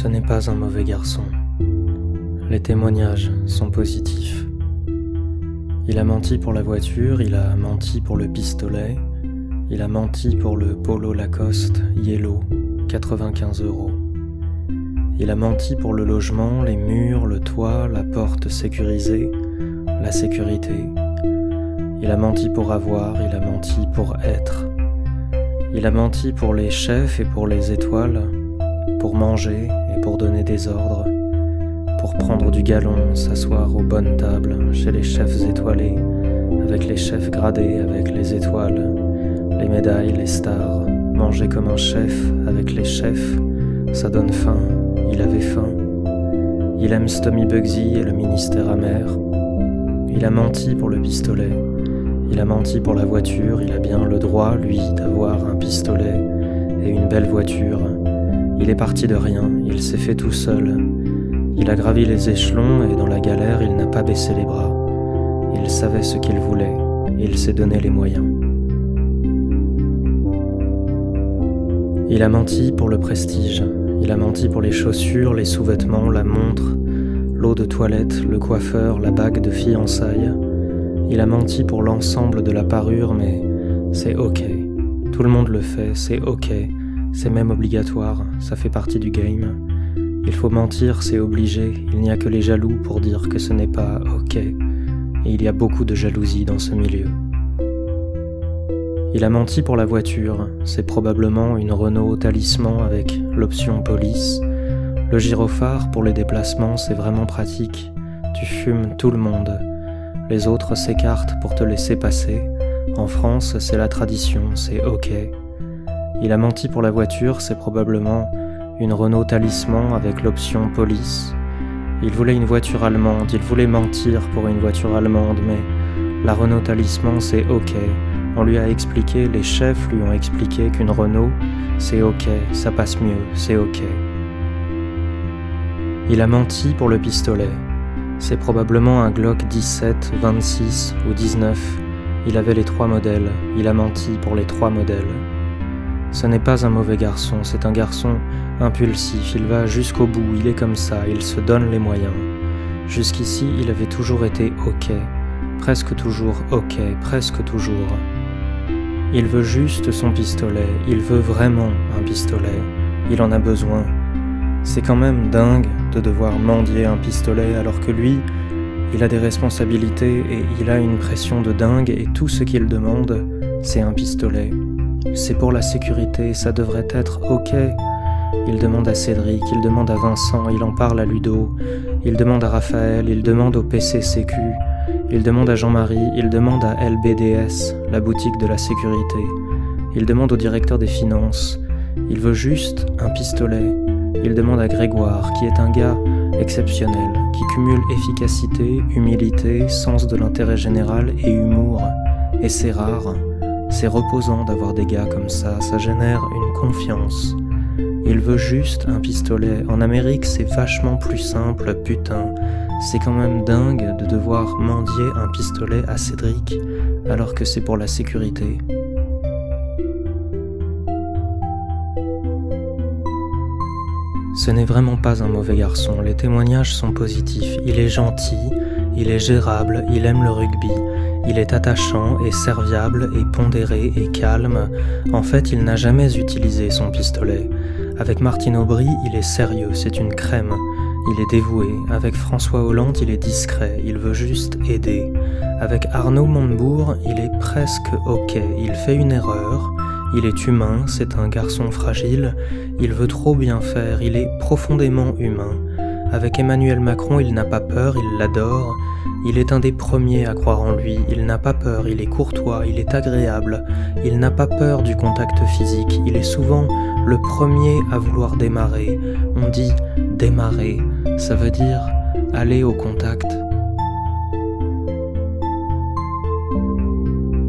Ce n'est pas un mauvais garçon. Les témoignages sont positifs. Il a menti pour la voiture, il a menti pour le pistolet, il a menti pour le polo Lacoste Yellow, 95 €. Il a menti pour le logement, les murs, le toit, la porte sécurisée, la sécurité. Il a menti pour avoir, il a menti pour être. Il a menti pour les chefs et pour les étoiles, pour manger et pour donner des ordres, pour prendre du galon, s'asseoir aux bonnes tables chez les chefs étoilés, avec les chefs gradés, avec les étoiles, les médailles, les stars, manger comme un chef avec les chefs, ça donne faim, il avait faim. Il aime Stomy Bugsy et le ministère amer. Il a menti pour le pistolet, il a menti pour la voiture, il a bien le droit, lui, d'avoir un pistolet et une belle voiture. Il est parti de rien, il s'est fait tout seul. Il a gravi les échelons et dans la galère, il n'a pas baissé les bras. Il savait ce qu'il voulait, il s'est donné les moyens. Il a menti pour le prestige, il a menti pour les chaussures, les sous-vêtements, la montre, l'eau de toilette, le coiffeur, la bague de fiançailles. Il a menti pour l'ensemble de la parure, mais c'est ok. Tout le monde le fait, c'est ok. C'est même obligatoire, ça fait partie du game. Il faut mentir, c'est obligé, il n'y a que les jaloux pour dire que ce n'est pas ok. Et il y a beaucoup de jalousie dans ce milieu. Il a menti pour la voiture, c'est probablement une Renault Talisman avec l'option police. Le gyrophare pour les déplacements, c'est vraiment pratique. Tu fumes tout le monde. Les autres s'écartent pour te laisser passer. En France, c'est la tradition, c'est ok. Il a menti pour la voiture, c'est probablement une Renault Talisman avec l'option police. Il voulait une voiture allemande, il voulait mentir pour une voiture allemande, mais la Renault Talisman c'est ok. On lui a expliqué, les chefs lui ont expliqué qu'une Renault c'est ok, ça passe mieux, c'est ok. Il a menti pour le pistolet. C'est probablement un Glock 17, 26 ou 19. Il avait les 3 modèles, il a menti pour les 3 modèles. Ce n'est pas un mauvais garçon, c'est un garçon impulsif, il va jusqu'au bout, il est comme ça, il se donne les moyens. Jusqu'ici, il avait toujours été ok, presque toujours ok, presque toujours. Il veut juste son pistolet, il veut vraiment un pistolet, il en a besoin. C'est quand même dingue de devoir mendier un pistolet alors que lui, il a des responsabilités et il a une pression de dingue et tout ce qu'il demande, c'est un pistolet. C'est pour la sécurité, ça devrait être ok. Il demande à Cédric, il demande à Vincent, il en parle à Ludo, il demande à Raphaël, il demande au PCCQ, il demande à Jean-Marie, il demande à LBDS, la boutique de la sécurité, il demande au directeur des finances, il veut juste un pistolet, il demande à Grégoire, qui est un gars exceptionnel, qui cumule efficacité, humilité, sens de l'intérêt général et humour, et c'est rare. C'est reposant d'avoir des gars comme ça génère une confiance. Il veut juste un pistolet. En Amérique, c'est vachement plus simple, putain. C'est quand même dingue de devoir mendier un pistolet à Cédric, alors que c'est pour la sécurité. Ce n'est vraiment pas un mauvais garçon, les témoignages sont positifs. Il est gentil, il est gérable, il aime le rugby. Il est attachant et serviable et pondéré et calme. En fait, il n'a jamais utilisé son pistolet. Avec Martine Aubry, il est sérieux, c'est une crème. Il est dévoué. Avec François Hollande, il est discret, il veut juste aider. Avec Arnaud Montebourg, il est presque ok. Il fait une erreur, il est humain, c'est un garçon fragile. Il veut trop bien faire, il est profondément humain. Avec Emmanuel Macron, il n'a pas peur, il l'adore. Il est un des premiers à croire en lui, il n'a pas peur, il est courtois, il est agréable, il n'a pas peur du contact physique, il est souvent le premier à vouloir démarrer. On dit démarrer, ça veut dire aller au contact.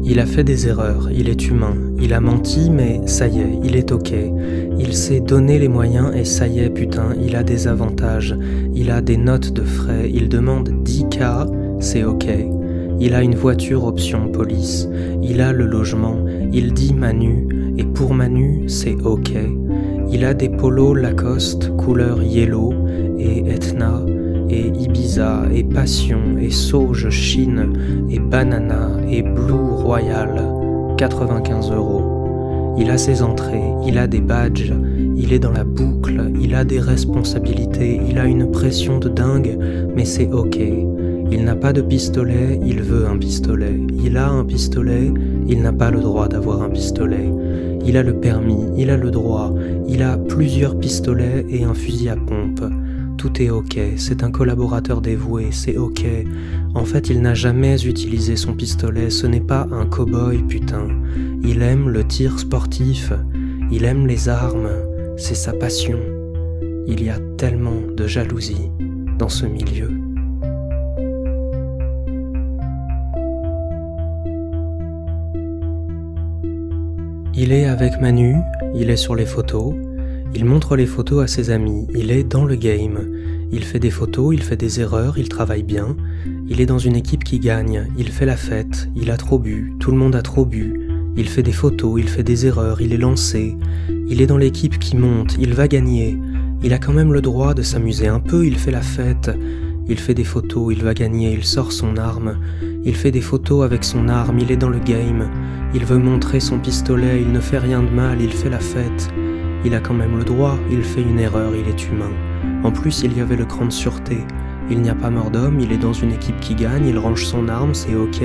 Il a fait des erreurs, il est humain, il a menti mais ça y est, il est ok. Il s'est donné les moyens et ça y est putain, il a des avantages, il a des notes de frais, il demande 10K, c'est ok. Il a une voiture option police, il a le logement, il dit Manu, et pour Manu, c'est ok. Il a des polos Lacoste couleur yellow et Etna et Ibiza et Passion et Sauge Chine et Banana et Blue Royal, 95 €. Il a ses entrées, il a des badges, il est dans la boucle, il a des responsabilités, il a une pression de dingue, mais c'est ok. Il n'a pas de pistolet, il veut un pistolet. Il a un pistolet, il n'a pas le droit d'avoir un pistolet. Il a le permis, il a le droit, il a plusieurs pistolets et un fusil à pompe. Tout est ok, c'est un collaborateur dévoué, c'est ok. En fait, il n'a jamais utilisé son pistolet, ce n'est pas un cow-boy, putain. Il aime le tir sportif, il aime les armes, c'est sa passion. Il y a tellement de jalousie dans ce milieu. Il est avec Manu, il est sur les photos, il montre les photos à ses amis, il est dans le game, il fait des photos, il fait des erreurs, il travaille bien, il est dans une équipe qui gagne, il fait la fête, il a trop bu, tout le monde a trop bu, il fait des photos, il fait des erreurs, il est lancé, il est dans l'équipe qui monte, il va gagner, il a quand même le droit de s'amuser un peu, il fait la fête, il fait des photos, il va gagner, il sort son arme, il fait des photos avec son arme, il est dans le game, il veut montrer son pistolet, il ne fait rien de mal, il fait la fête. Il a quand même le droit, il fait une erreur, il est humain. En plus, il y avait le cran de sûreté. Il n'y a pas mort d'homme, il est dans une équipe qui gagne, il range son arme, c'est ok.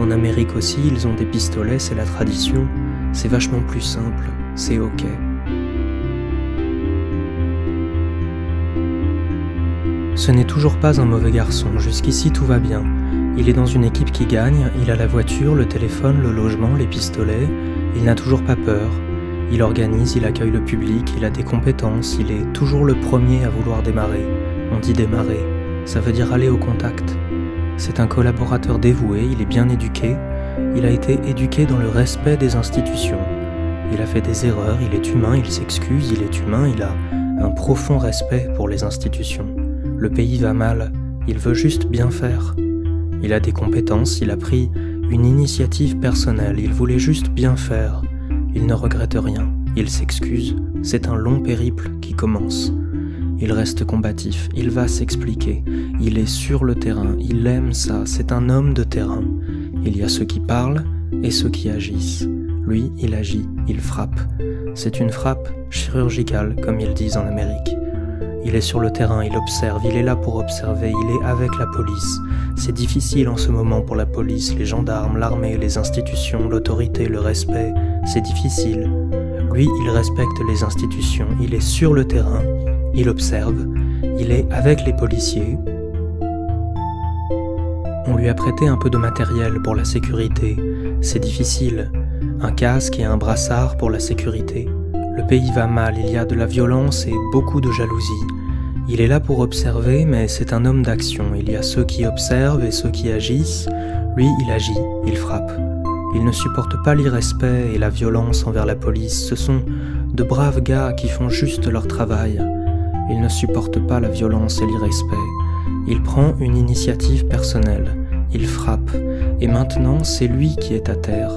En Amérique aussi, ils ont des pistolets, c'est la tradition. C'est vachement plus simple, c'est ok. Ce n'est toujours pas un mauvais garçon, jusqu'ici tout va bien. Il est dans une équipe qui gagne, il a la voiture, le téléphone, le logement, les pistolets, il n'a toujours pas peur. Il organise, il accueille le public, il a des compétences, il est toujours le premier à vouloir démarrer. On dit démarrer, ça veut dire aller au contact. C'est un collaborateur dévoué, il est bien éduqué, il a été éduqué dans le respect des institutions. Il a fait des erreurs, il est humain, il s'excuse, il est humain, il a un profond respect pour les institutions. Le pays va mal, il veut juste bien faire. Il a des compétences, il a pris une initiative personnelle, il voulait juste bien faire. Il ne regrette rien, il s'excuse, c'est un long périple qui commence. Il reste combatif, il va s'expliquer, il est sur le terrain, il aime ça, c'est un homme de terrain. Il y a ceux qui parlent et ceux qui agissent. Lui, il agit, il frappe. C'est une frappe chirurgicale, comme ils disent en Amérique. Il est sur le terrain, il observe, il est là pour observer, il est avec la police. C'est difficile en ce moment pour la police, les gendarmes, l'armée, les institutions, l'autorité, le respect. C'est difficile. Lui, il respecte les institutions, il est sur le terrain, il observe, il est avec les policiers. On lui a prêté un peu de matériel pour la sécurité. C'est difficile. Un casque et un brassard pour la sécurité. Le pays va mal, il y a de la violence et beaucoup de jalousie. Il est là pour observer, mais c'est un homme d'action. Il y a ceux qui observent et ceux qui agissent. Lui, il agit, il frappe. Il ne supporte pas l'irrespect et la violence envers la police. Ce sont de braves gars qui font juste leur travail. Il ne supporte pas la violence et l'irrespect. Il prend une initiative personnelle. Il frappe. Et maintenant, c'est lui qui est à terre.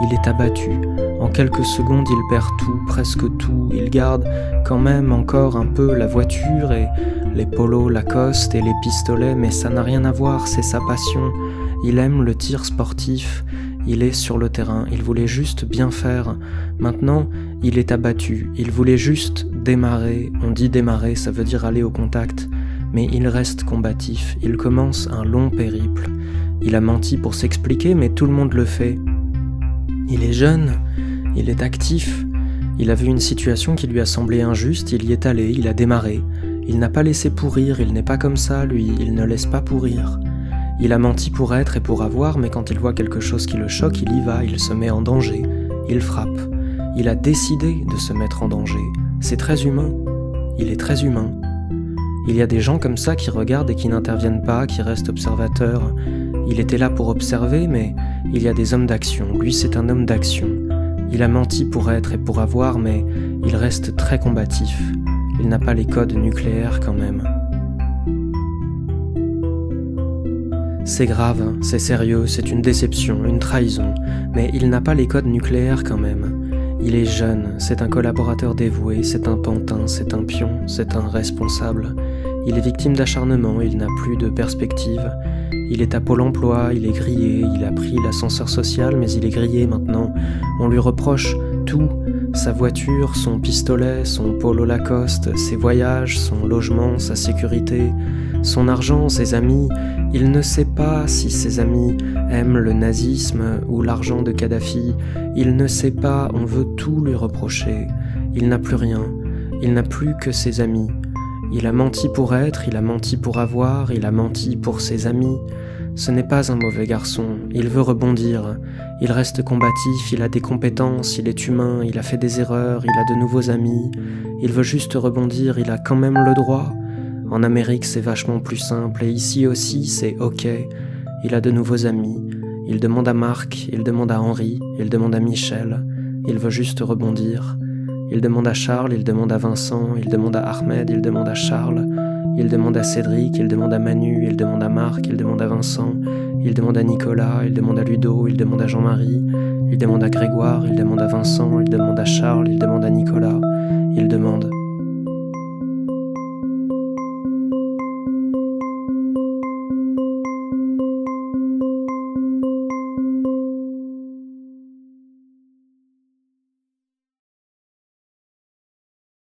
Il est abattu. En quelques secondes, il perd tout, presque tout. Il garde quand même encore un peu la voiture et les polos Lacoste et les pistolets, mais ça n'a rien à voir, c'est sa passion. Il aime le tir sportif, il est sur le terrain, il voulait juste bien faire. Maintenant, il est abattu, il voulait juste démarrer. On dit démarrer, ça veut dire aller au contact. Mais il reste combatif, il commence un long périple. Il a menti pour s'expliquer, mais tout le monde le fait. Il est jeune, il est actif, il a vu une situation qui lui a semblé injuste, il y est allé, il a démarré. Il n'a pas laissé pourrir, il n'est pas comme ça, lui, il ne laisse pas pourrir. Il a menti pour être et pour avoir, mais quand il voit quelque chose qui le choque, il y va, il se met en danger, il frappe. Il a décidé de se mettre en danger. C'est très humain, il est très humain. Il y a des gens comme ça qui regardent et qui n'interviennent pas, qui restent observateurs. Il était là pour observer, mais il y a des hommes d'action. Lui, c'est un homme d'action. Il a menti pour être et pour avoir, mais il reste très combatif. Il n'a pas les codes nucléaires quand même. C'est grave, c'est sérieux, c'est une déception, une trahison, mais il n'a pas les codes nucléaires quand même. Il est jeune, c'est un collaborateur dévoué, c'est un pantin, c'est un pion, c'est un responsable. Il est victime d'acharnement, il n'a plus de perspective. Il est à Pôle emploi, il est grillé, il a pris l'ascenseur social, mais il est grillé maintenant. On lui reproche tout, sa voiture, son pistolet, son polo Lacoste, ses voyages, son logement, sa sécurité, son argent, ses amis. Il ne sait pas si ses amis aiment le nazisme ou l'argent de Kadhafi. Il ne sait pas, on veut tout lui reprocher. Il n'a plus rien, il n'a plus que ses amis. Il a menti pour être, il a menti pour avoir, il a menti pour ses amis. Ce n'est pas un mauvais garçon, il veut rebondir. Il reste combatif, il a des compétences, il est humain, il a fait des erreurs, il a de nouveaux amis. Il veut juste rebondir, il a quand même le droit. En Amérique, c'est vachement plus simple, et ici aussi, c'est ok. Il a de nouveaux amis. Il demande à Marc, il demande à Henri, il demande à Michel. Il veut juste rebondir. Il demande à Charles, il demande à Vincent, il demande à Ahmed, il demande à Charles. Il demande à Cédric, il demande à Manu, il demande à Marc, il demande à Vincent. Il demande à Nicolas, il demande à Ludo, il demande à Jean-Marie. Il demande à Grégoire, il demande à Vincent, il demande à Charles, il demande à Nicolas. Il demande